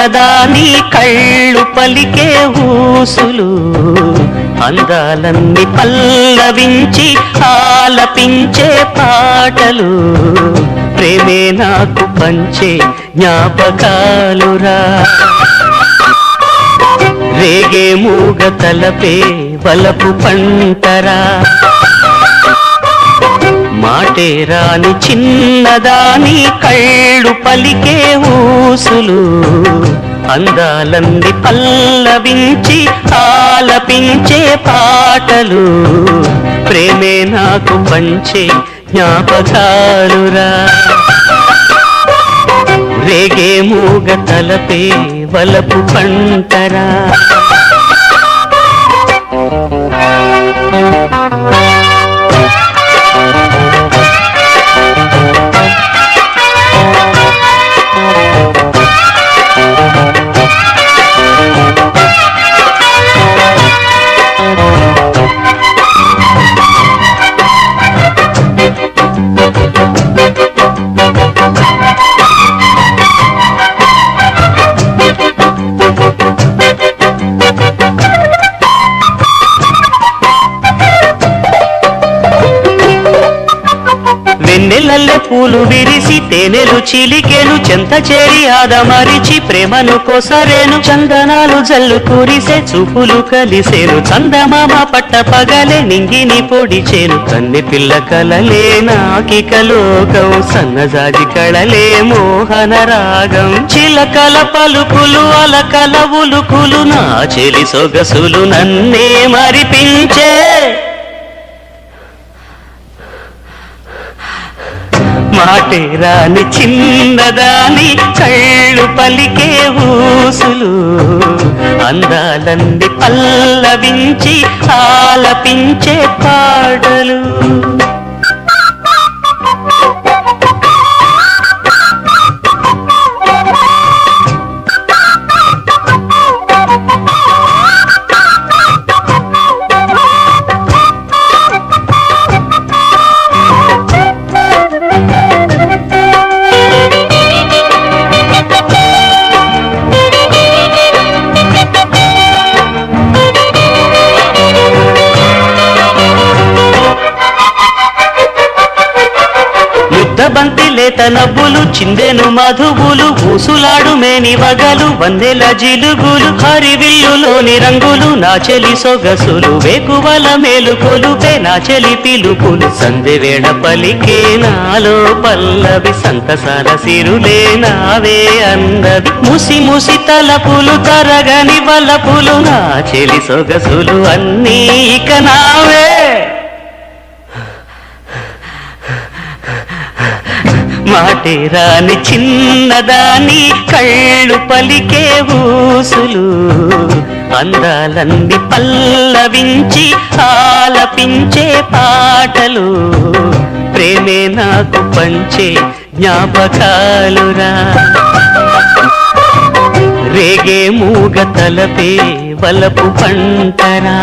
చిన్నదాని కళ్ళు పలికే ఊసులు అందాలన్నీ పల్లవించి ఆలపించే పాటలు ప్రేమే నాకు పంచే జ్ఞాపకాలురా రేగే మూగ తలపే వలపు పంటరా మాటే రాని చిన్నదాని కళ్ళు పలికే ఊసులు అందాలన్నీ పల్లవించి ఆలపించే పాటలు ప్రేమే నాకు పంచే జ్ఞాపకాలురా రేగే మూగ తలపే వలపు పంటరా వెన్నెలల్లె పూలు విరిసి తేనెలు చిలికెను చెంత చేరి ఆదమరిచి ప్రేమను కొసరేను చందనాలు జల్లు కురిసే చూపులు కలిసేను చందమామ పట్ట పగలే నింగిని పొడిచేను కన్నె పిల్ల కలలే నాకిక లోకం సన్నజాజి కళలే మోహన రాగం చిలకల పలుకులు అలకల ఉలుకులు నా చెలి సొగసులు నన్నే మరిపించే మాటే రాని చిన్నదాని కళ్ళు పలికే ఊసులు అందాలన్నీ పల్లవించి ఆలపించే పాటలు బంతి లేత నవ్వులు చిందెను మధువులు ఊసులాడు మేని వగలు వందెల జిలుగులు హరివిల్లులోని రంగులు నా చెలి సొగసులు వేకువల మేలుకొలుపే నా చెలి పిలుపులు సందెవేళ పలికే నాలో పల్లవి సంతసాల సిరులే నావే అందవి ముసి ముసి తలపులు తరగని వలపులు నా చెలి సొగసులు అన్నీ ఇక నావే మాటే రాని చిన్నదాని కళ్ళు పలికే ఊసులు అందాలన్నీ పల్లవించి ఆలపించే పాటలు ప్రేమే నాకు పంచే జ్ఞాపకాలురా రేగే మూగ తలపే వలపు పంటరా